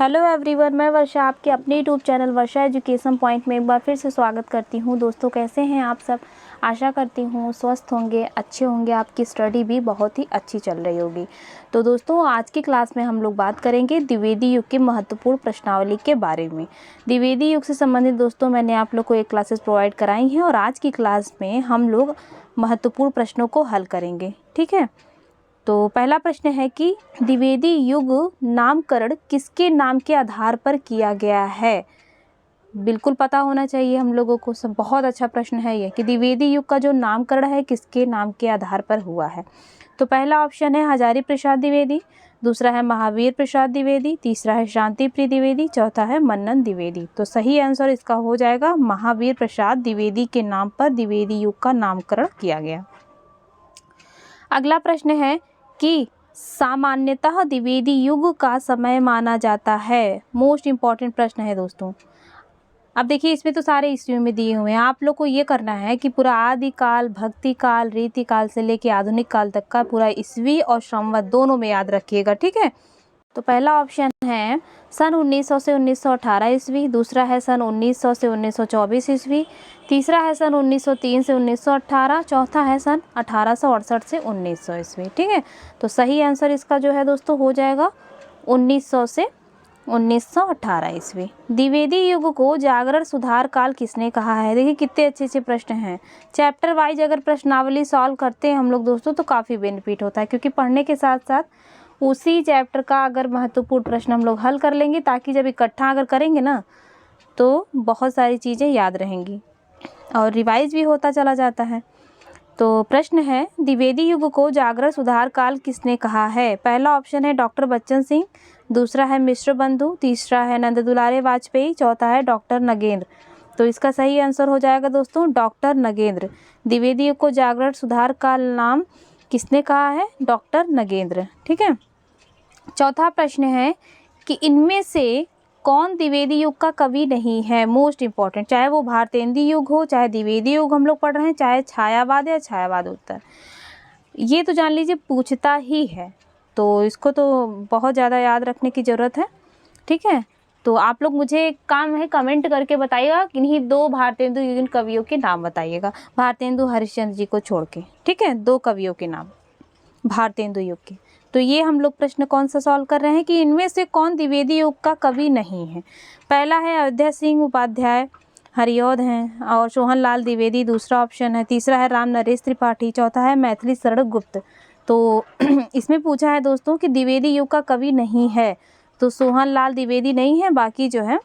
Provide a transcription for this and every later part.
Hello everyone, मैं वर्षा आपके अपने यूट्यूब चैनल वर्षा एजुकेशन पॉइंट में एक बार फिर से स्वागत करती हूं। दोस्तों, कैसे हैं आप सब? आशा करती हूं स्वस्थ होंगे, अच्छे होंगे, आपकी स्टडी भी बहुत ही अच्छी चल रही होगी। तो दोस्तों, आज की क्लास में हम लोग बात करेंगे द्विवेदी युग के महत्वपूर्ण प्रश्नावली के बारे में। द्विवेदी युग से संबंधित दोस्तों मैंने आप लोग को एक क्लासेस प्रोवाइड कराई हैं और आज की क्लास में हम लोग महत्वपूर्ण प्रश्नों को हल करेंगे। ठीक है, तो पहला प्रश्न है कि द्विवेदी युग नामकरण किसके नाम के आधार पर किया गया है? बिल्कुल पता होना चाहिए हम लोगों को। सब बहुत अच्छा प्रश्न है ये कि द्विवेदी युग का जो नामकरण है किसके नाम के आधार पर हुआ है। तो पहला ऑप्शन है हजारी प्रसाद द्विवेदी, दूसरा है महावीर प्रसाद द्विवेदी, तीसरा है शांति प्रिय द्विवेदी, चौथा है मन्नन द्विवेदी। तो सही आंसर इसका हो जाएगा महावीर प्रसाद द्विवेदी के नाम पर द्विवेदी युग का नामकरण किया गया। अगला प्रश्न है कि सामान्यतः द्विवेदी युग का समय माना जाता है। मोस्ट इम्पॉर्टेंट प्रश्न है दोस्तों। अब देखिए, इसमें तो सारे ईस्वी में दिए हुए हैं। आप लोग को ये करना है कि पूरा आदि काल, भक्ति काल, रीति काल से लेके आधुनिक काल तक का पूरा ईस्वी और संवत दोनों में याद रखिएगा। ठीक है, तो पहला ऑप्शन है सन 1900 से 1918 ईस्वी, दूसरा है सन 1900 से 1924 ईस्वी, तीसरा है सन 1903 से 1918, चौथा है सन 1868 से 1900 ईस्वी। ठीक है, तो सही आंसर इसका जो है दोस्तों हो जाएगा 1900 से 1918 ईस्वी। द्विवेदी युग को जागरण सुधार काल किसने कहा है? देखिए कितने अच्छे अच्छे प्रश्न हैं। चैप्टर वाइज अगर प्रश्नावली सॉल्व करते हैं हम लोग दोस्तों तो काफ़ी बेनिफिट होता है, क्योंकि पढ़ने के साथ साथ उसी चैप्टर का अगर महत्वपूर्ण प्रश्न हम लोग हल कर लेंगे, ताकि जब इकट्ठा अगर करेंगे ना तो बहुत सारी चीज़ें याद रहेंगी और रिवाइज भी होता चला जाता है। तो प्रश्न है द्विवेदी युग को जागरण सुधार काल किसने कहा है? पहला ऑप्शन है डॉक्टर बच्चन सिंह, दूसरा है मिश्र बंधु, तीसरा है नंद दुलारे वाजपेयी, चौथा है डॉक्टर नगेंद्र। तो इसका सही आंसर हो जाएगा दोस्तों डॉक्टर नगेंद्र। द्विवेदी युग को जागरण सुधार काल नाम किसने कहा है? डॉक्टर नगेंद्र। ठीक है, चौथा प्रश्न है कि इनमें से कौन द्विवेदी युग का कवि नहीं है? मोस्ट इंपॉर्टेंट, चाहे वो भारतेंदु युग हो, चाहे द्विवेदी युग हम लोग पढ़ रहे हैं, चाहे छायावाद या छायावाद उत्तर, ये तो जान लीजिए पूछता ही है, तो इसको तो बहुत ज़्यादा याद रखने की ज़रूरत है। ठीक है, तो आप लोग मुझे काम है कमेंट करके बताइएगा, किन्हीं दो भारतेंदु युगीन कवियों के नाम बताइएगा, भारतेंदु हरिश्चंद्र जी को छोड़ के। ठीक है, दो कवियों के नाम भारतेंदु युग के। तो ये हम लोग प्रश्न कौन सा सॉल्व कर रहे हैं कि इनमें से कौन द्विवेदी युग का कवि नहीं है? पहला है अयोध्या सिंह उपाध्याय, हरिऔध हैं, और सोहन लाल द्विवेदी दूसरा ऑप्शन है, तीसरा है राम नरेश त्रिपाठी, चौथा है मैथिली शरण गुप्त। तो इसमें पूछा है दोस्तों कि द्विवेदी युग का कवि नहीं है, तो सोहन लाल द्विवेदी नहीं है, बाकी जो है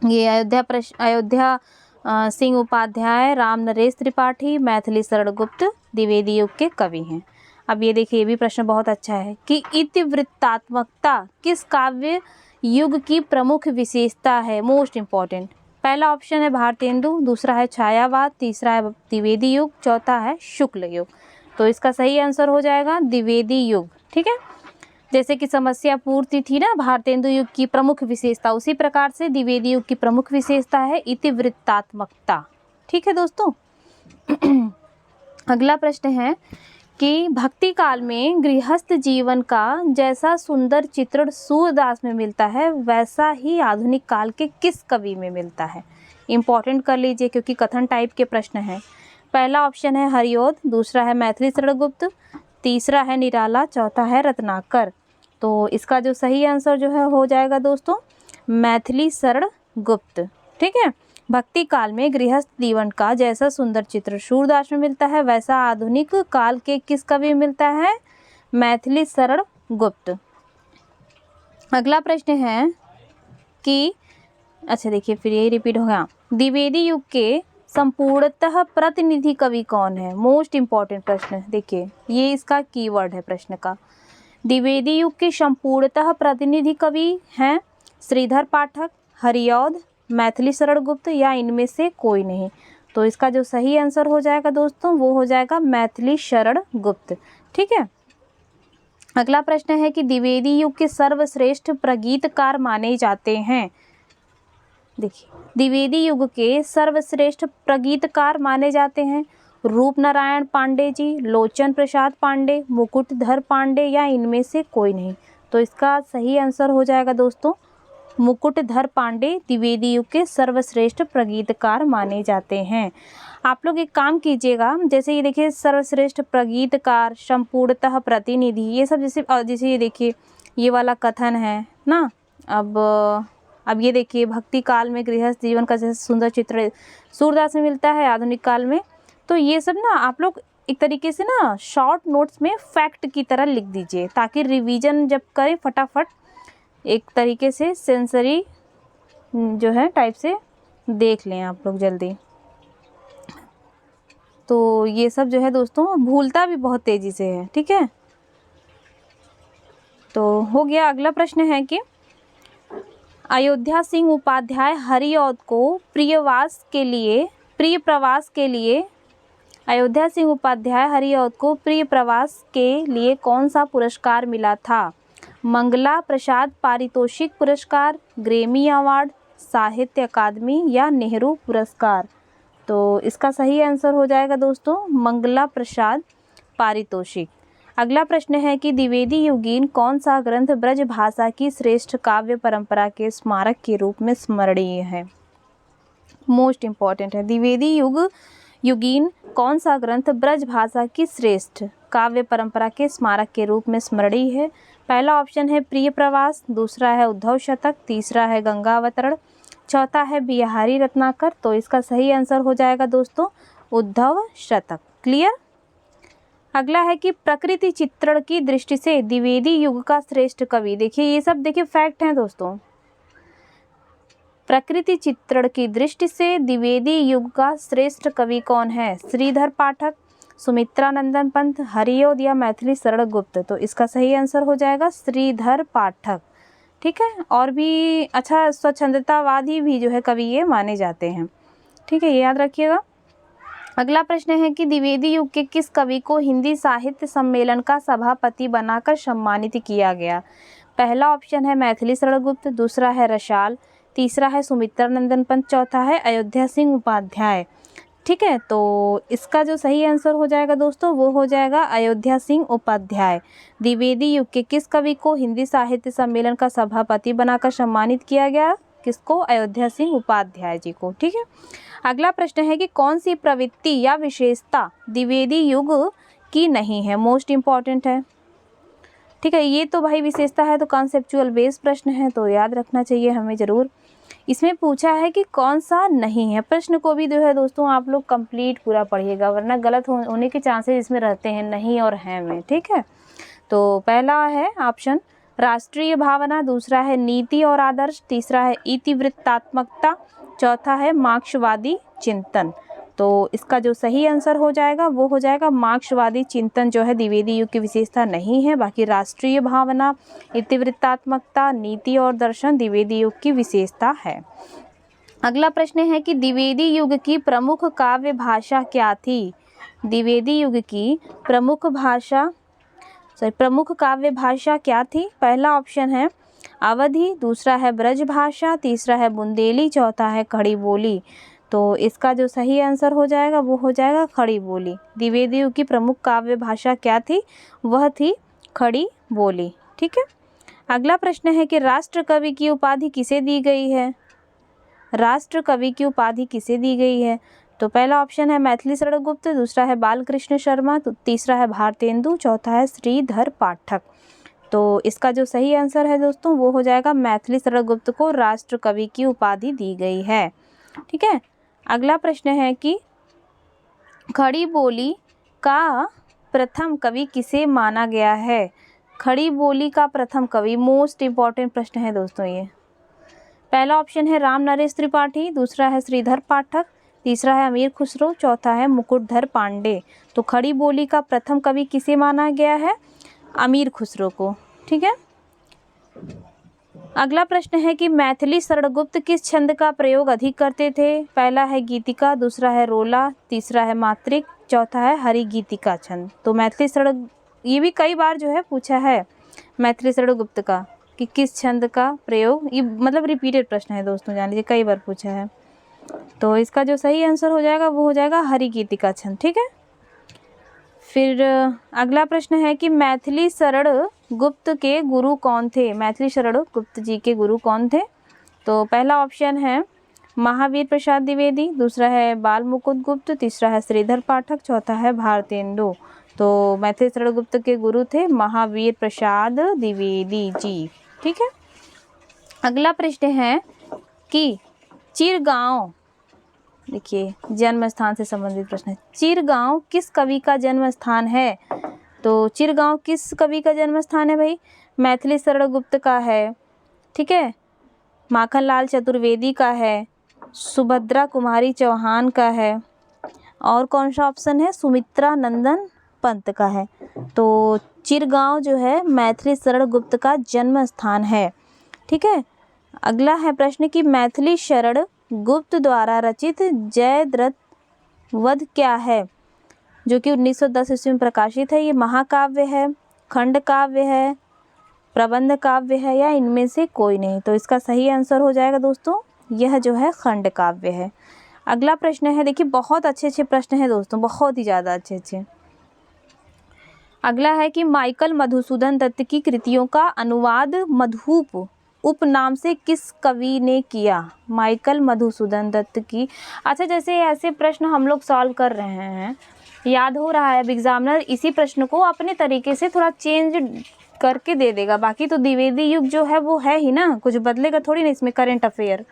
ये अयोध्या सिंह उपाध्याय, राम नरेश त्रिपाठी, मैथिली शरण गुप्त द्विवेदी युग के कवि हैं। अब ये देखिए, ये भी प्रश्न बहुत अच्छा है कि इतिवृत्तात्मकता किस काव्य युग की प्रमुख विशेषता है? Most important. पहला ऑप्शन है भारतेंदु, दूसरा है छायावाद, तीसरा है द्विवेदी युग, चौथा है शुक्ल युग। तो इसका सही आंसर हो जाएगा द्विवेदी युग। ठीक है, जैसे कि समस्या पूर्ति थी ना भारतेंदु युग की प्रमुख विशेषता, उसी प्रकार से द्विवेदी युग की प्रमुख विशेषता है इतिवृत्तात्मकता। ठीक है दोस्तों, अगला प्रश्न है कि भक्ति काल में गृहस्थ जीवन का जैसा सुंदर चित्रण सूरदास में मिलता है वैसा ही आधुनिक काल के किस कवि में मिलता है? इम्पॉर्टेंट कर लीजिए, क्योंकि कथन टाइप के प्रश्न हैं। पहला ऑप्शन है हरिऔध, दूसरा है मैथिली शरण गुप्त, तीसरा है निराला, चौथा है रत्नाकर। तो इसका जो सही आंसर जो है हो जाएगा दोस्तों मैथिली शरण गुप्त। ठीक है, भक्ति काल में गृहस्थ जीवन का जैसा सुंदर चित्र सूरदास में मिलता है वैसा आधुनिक काल के किस कवि में मिलता है? मैथिली शरण गुप्त। अगला प्रश्न है कि अच्छा देखिए, फिर यही रिपीट हो गया, द्विवेदी युग के संपूर्णतः प्रतिनिधि कवि कौन है? मोस्ट इंपॉर्टेंट प्रश्न। देखिए, ये इसका कीवर्ड है प्रश्न का। द्विवेदी युग के संपूर्णतः प्रतिनिधि कवि हैं श्रीधर पाठक, हरिऔध, मैथिली शरण गुप्त या इनमें से कोई नहीं। तो इसका जो सही आंसर हो जाएगा दोस्तों वो हो जाएगा मैथिली शरण गुप्त। ठीक है, अगला प्रश्न है कि द्विवेदी युग के सर्वश्रेष्ठ प्रगीतकार माने जाते हैं। देखिए, द्विवेदी युग के सर्वश्रेष्ठ प्रगीतकार माने जाते हैं रूप नारायण पांडे जी, लोचन प्रसाद पांडे, मुकुटधर पांडे या इनमें से कोई नहीं। तो इसका सही आंसर हो जाएगा दोस्तों मुकुटधर पांडे द्विवेदी युग के सर्वश्रेष्ठ प्रगीतकार माने जाते हैं। आप लोग एक काम कीजिएगा, जैसे ये देखिए सर्वश्रेष्ठ प्रगीतकार, संपूर्णतः प्रतिनिधि, ये सब जैसे ये देखिए ये वाला कथन है ना। अब ये देखिए भक्ति काल में गृहस्थ जीवन का जैसे सुंदर चित्र सूरदास में मिलता है आधुनिक काल में। तो ये सब ना आप लोग एक तरीके से ना शॉर्ट नोट्स में फैक्ट की तरह लिख दीजिए, ताकि रिवीजन जब करें फटाफट एक तरीके से सेंसरी जो है टाइप से देख लें आप लोग जल्दी। तो ये सब जो है दोस्तों भूलता भी बहुत तेज़ी से है, ठीक है। तो हो गया। अगला प्रश्न है कि अयोध्या सिंह उपाध्याय हरिऔध को प्रिय प्रवास के लिए अयोध्या सिंह उपाध्याय हरिऔध को प्रिय प्रवास के लिए कौन सा पुरस्कार मिला था? मंगला प्रसाद पारितोषिक पुरस्कार, ग्रैमी अवार्ड, साहित्य अकादमी या नेहरू पुरस्कार? तो इसका सही आंसर हो जाएगा दोस्तों मंगला प्रसाद पारितोषिक। अगला प्रश्न है कि द्विवेदी युगीन कौन सा ग्रंथ ब्रज भाषा की श्रेष्ठ काव्य परंपरा के स्मारक के रूप में स्मरणीय है? मोस्ट इम्पॉर्टेंट है। द्विवेदी युगीन कौन सा ग्रंथ ब्रज भाषा की श्रेष्ठ काव्य परंपरा के स्मारक के रूप में स्मरणीय है? पहला ऑप्शन है प्रिय प्रवास, दूसरा है उद्धव शतक, तीसरा है गंगा अवतरण, चौथा है बिहारी रत्नाकर। तो इसका सही आंसर हो जाएगा दोस्तों उद्धव शतक। क्लियर। अगला है कि प्रकृति चित्रण की दृष्टि से द्विवेदी युग का श्रेष्ठ कवि, देखिए ये सब देखिए फैक्ट हैं दोस्तों। प्रकृति चित्रण की दृष्टि से द्विवेदी युग का श्रेष्ठ कवि कौन है? श्रीधर पाठक, सुमित्रानंदन पंत, हरिऔध या मैथिली शरण गुप्त? तो इसका सही आंसर हो जाएगा श्रीधर पाठक, ठीक है। और भी अच्छा स्वच्छंदतावादी भी जो है कवि ये माने जाते हैं, ठीक है, ये याद रखिएगा। अगला प्रश्न है कि द्विवेदी युग के किस कवि को हिंदी साहित्य सम्मेलन का सभापति बनाकर सम्मानित किया गया? पहला ऑप्शन है मैथिली शरण गुप्त, दूसरा है रसाल, तीसरा है सुमित्रानंदन पंत, चौथा है अयोध्या सिंह उपाध्याय, ठीक है। तो इसका जो सही आंसर हो जाएगा दोस्तों वो हो जाएगा अयोध्या सिंह उपाध्याय। द्विवेदी युग के किस कवि को हिंदी साहित्य सम्मेलन का सभापति बनाकर सम्मानित किया गया? किसको? अयोध्या सिंह उपाध्याय जी को, ठीक है। अगला प्रश्न है कि कौन सी प्रवृत्ति या विशेषता द्विवेदी युग की नहीं है? मोस्ट इम्पॉर्टेंट है, ठीक है। ये तो भाई विशेषता है तो कॉन्सेप्चुअल बेस प्रश्न है, तो याद रखना चाहिए हमें ज़रूर। इसमें पूछा है कि कौन सा नहीं है। प्रश्न को भी जो है दोस्तों आप लोग कंप्लीट पूरा पढ़िएगा, वरना गलत होने के चांसेस इसमें रहते हैं नहीं और हैं में, ठीक है। तो पहला है ऑप्शन राष्ट्रीय भावना, दूसरा है नीति और आदर्श, तीसरा है इतिवृत्तात्मकता, चौथा है मार्क्सवादी चिंतन। तो इसका जो सही आंसर हो जाएगा वो हो जाएगा मार्क्सवादी चिंतन जो है द्विवेदी युग की विशेषता नहीं है। बाकी राष्ट्रीय भावना, इतिवृत्तात्मकता, नीति और दर्शन द्विवेदी युग की विशेषता है। अगला प्रश्न है कि द्विवेदी युग की प्रमुख काव्य भाषा क्या थी? द्विवेदी युग की प्रमुख काव्य भाषा क्या थी? पहला ऑप्शन है अवधी, दूसरा है ब्रज भाषा, तीसरा है बुंदेली, चौथा है खड़ी बोली। तो इसका जो सही आंसर हो जाएगा वो हो जाएगा खड़ी बोली। द्विवेदी युग की प्रमुख काव्य भाषा क्या थी? वह थी खड़ी बोली, ठीक है। अगला प्रश्न है कि राष्ट्र कवि की उपाधि किसे दी गई है? राष्ट्र कवि की उपाधि किसे दी गई है? तो पहला ऑप्शन है मैथिली शरण गुप्त, दूसरा है बालकृष्ण शर्मा, तो तीसरा है भारतेंदु, चौथा है श्रीधर पाठक। तो इसका जो सही आंसर है दोस्तों वो हो जाएगा मैथिली शरण गुप्त को राष्ट्र कवि की उपाधि दी गई है, ठीक है। अगला प्रश्न है कि खड़ी बोली का प्रथम कवि किसे माना गया है? खड़ी बोली का प्रथम कवि, मोस्ट इम्पॉर्टेंट प्रश्न है दोस्तों ये। पहला ऑप्शन है राम नरेश त्रिपाठी, दूसरा है श्रीधर पाठक, तीसरा है अमीर खुसरो, चौथा है मुकुटधर पांडे। तो खड़ी बोली का प्रथम कवि किसे माना गया है? अमीर खुसरो को, ठीक है। अगला प्रश्न है कि मैथिली शरणगुप्त किस छंद का प्रयोग अधिक करते थे? पहला है गीतिका, दूसरा है रोला, तीसरा है मात्रिक, चौथा है हरिगीतिका छंद। तो मैथिली शरण ये भी कई बार जो है पूछा है मैथिली शरणगुप्त का कि किस छंद का प्रयोग, ये मतलब रिपीटेड प्रश्न है दोस्तों, जान लीजिए कई बार पूछा है। तो इसका जो सही आंसर हो जाएगा वो हो जाएगा हरिगीतिका छंद, ठीक है। फिर अगला प्रश्न है कि मैथिली शरण गुप्त के गुरु कौन थे? मैथिली शरण गुप्त जी के गुरु कौन थे? तो पहला ऑप्शन है महावीर प्रसाद द्विवेदी, दूसरा है बाल मुकुंद गुप्त, तीसरा है श्रीधर पाठक, चौथा है भारतेंदु। तो मैथिली शरण गुप्त के गुरु थे महावीर प्रसाद द्विवेदी जी। ठीक है। अगला प्रश्न है कि चिरगांव, देखिए जन्म स्थान से संबंधित प्रश्न है। चिरगांव किस कवि का जन्म स्थान है? तो चिरगांव किस कवि का जन्म स्थान है भाई? मैथिली शरण गुप्त का है, ठीक है, माखनलाल चतुर्वेदी का है, सुभद्रा कुमारी चौहान का है, और कौन सा ऑप्शन है? सुमित्रा नंदन पंत का है। तो चिरगांव जो है मैथिली शरण गुप्त का जन्म स्थान है। ठीक है। अगला है प्रश्न कि मैथिली शरण गुप्त द्वारा रचित जयद्रथ वध क्या है, जो कि 1910 ईस्वी में प्रकाशित है। ये महाकाव्य है, खंड काव्य है, प्रबंध काव्य है, या इनमें से कोई नहीं? तो इसका सही आंसर हो जाएगा दोस्तों, यह जो है खंड काव्य है। अगला प्रश्न है, देखिए बहुत अच्छे प्रश्न हैं दोस्तों, बहुत ही ज़्यादा अच्छे। अगला है कि माइकल मधुसूदन दत्त की कृतियों का अनुवाद मधुप उपनाम से किस कवि ने किया? माइकल मधुसूदन दत्त की, अच्छा जैसे ऐसे प्रश्न हम लोग सॉल्व कर रहे हैं, याद हो रहा है, अब एग्जामिनर इसी प्रश्न को अपने तरीके से थोड़ा चेंज करके दे देगा। बाकी तो द्विवेदी युग जो है वो है ही ना, कुछ बदलेगा थोड़ी ना इसमें करंट अफेयर।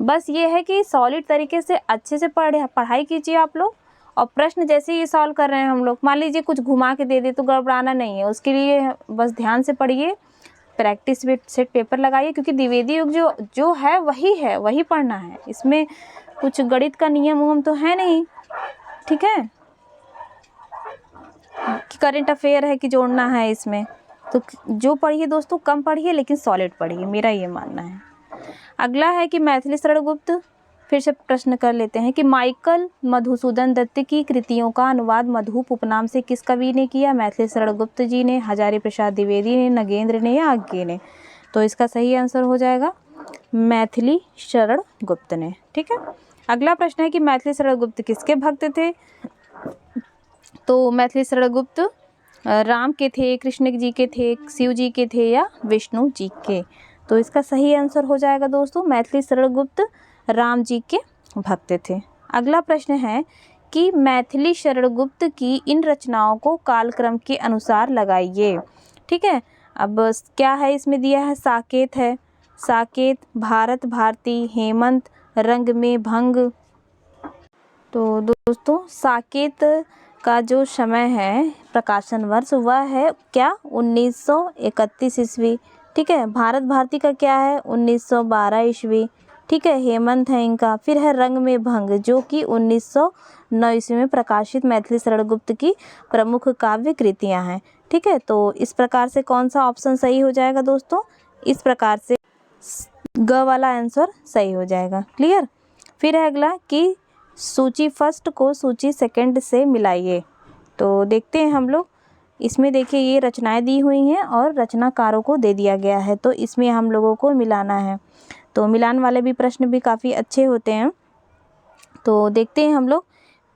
बस ये है कि सॉलिड तरीके से अच्छे से पढ़ाई कीजिए आप लोग, और प्रश्न जैसे ये सॉल्व कर रहे हैं हम लोग, मान लीजिए कुछ घुमा के दे दे तो गड़बड़ाना नहीं है, उसके लिए बस ध्यान से पढ़िए, प्रैक्टिस सेट पेपर लगाइए, क्योंकि द्विवेदी युग जो है वही पढ़ना है। इसमें कुछ गणित का नियम तो है नहीं, ठीक है, कि करंट अफेयर है कि जोड़ना है इसमें। तो जो पढ़िए दोस्तों कम पढ़िए लेकिन सॉलिड पढ़िए, मेरा ये मानना है। अगला है कि मैथिली शरण गुप्त, फिर से प्रश्न कर लेते हैं कि माइकल मधुसूदन दत्त की कृतियों का अनुवाद मधुप उपनाम से किस कवि ने किया? मैथिली शरण गुप्त जी ने, हजारी प्रसाद द्विवेदी ने, नगेंद्र ने, या आज्ञे ने? तो इसका सही आंसर हो जाएगा मैथिली शरण गुप्त ने। ठीक है। अगला प्रश्न है कि मैथिली शरण गुप्त किसके भक्त थे? तो मैथिली शरण गुप्त राम के थे, कृष्ण जी के थे, शिव जी के थे, या विष्णु जी के? तो इसका सही आंसर हो जाएगा दोस्तों मैथिली शरण गुप्त राम जी के भक्त थे। अगला प्रश्न है कि मैथिली शरण गुप्त की इन रचनाओं को कालक्रम के अनुसार लगाइए। ठीक है। अब क्या है इसमें दिया है? साकेत है, साकेत, भारत भारती, हेमंत, रंग में भंग। तो दोस्तों साकेत का जो समय है, प्रकाशन वर्ष, वह है क्या? 1931 ईस्वी। ठीक है। भारत भारती का क्या है? 1912 ईस्वी। ठीक है। हेमंत है इनका, फिर है रंग में भंग, जो कि 1909 ईस्वी में प्रकाशित मैथिली शरण गुप्त की प्रमुख काव्य कृतियां हैं। ठीक है। तो इस प्रकार से कौन सा ऑप्शन सही हो जाएगा दोस्तों? इस प्रकार से ग वाला आंसर सही हो जाएगा। क्लियर। फिर है अगला कि सूची फर्स्ट को सूची सेकंड से मिलाइए। तो देखते हैं हम लोग, इसमें देखिए ये रचनाएं दी हुई हैं और रचनाकारों को दे दिया गया है, तो इसमें हम लोगों को मिलाना है। तो मिलान वाले भी प्रश्न भी काफ़ी अच्छे होते हैं। तो देखते हैं हम लोग।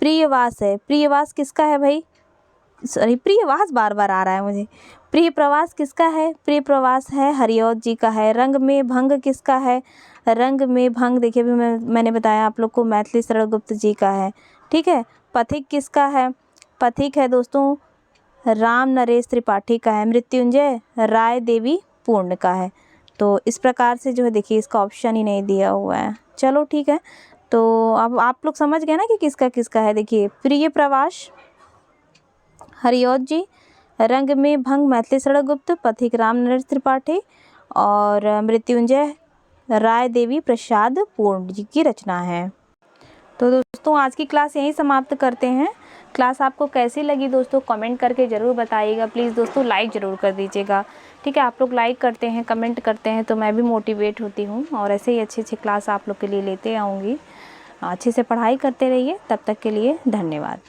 प्रियवास है, प्रियवास किसका है भाई? सॉरी, प्रियवास बार बार आ रहा है मुझे। प्रिय प्रवास किसका है? प्रिय प्रवास है हरिऔध जी का है। रंग में भंग किसका है? रंग में भंग देखिए भी मैंने बताया आप लोग को, मैथिली शरण गुप्त जी का है। ठीक है। पथिक किसका है? पथिक है दोस्तों राम नरेश त्रिपाठी का है। मृत्युंजय राय देवी पूर्ण का है। तो इस प्रकार से जो है देखिए इसका ऑप्शन ही नहीं दिया हुआ है। चलो ठीक है। तो अब आप लोग समझ गए ना कि किसका किसका है। देखिए प्रिय प्रवास हरिऔध जी, रंग में भंग मैथिली शरण गुप्त, पथिक राम नरेश त्रिपाठी, और मृत्युंजय राय देवी प्रसाद पूर्ण जी की रचना है। तो दोस्तों आज की क्लास यहीं समाप्त करते हैं। क्लास आपको कैसी लगी दोस्तों कमेंट करके ज़रूर बताइएगा। प्लीज़ दोस्तों लाइक ज़रूर कर दीजिएगा। ठीक है। आप लोग लाइक करते हैं, कमेंट करते हैं तो मैं भी मोटिवेट होती हूँ, और ऐसे ही अच्छे क्लास आप लोग के लिए लेते आऊँगी। अच्छे से पढ़ाई करते रहिए। तब तक के लिए धन्यवाद।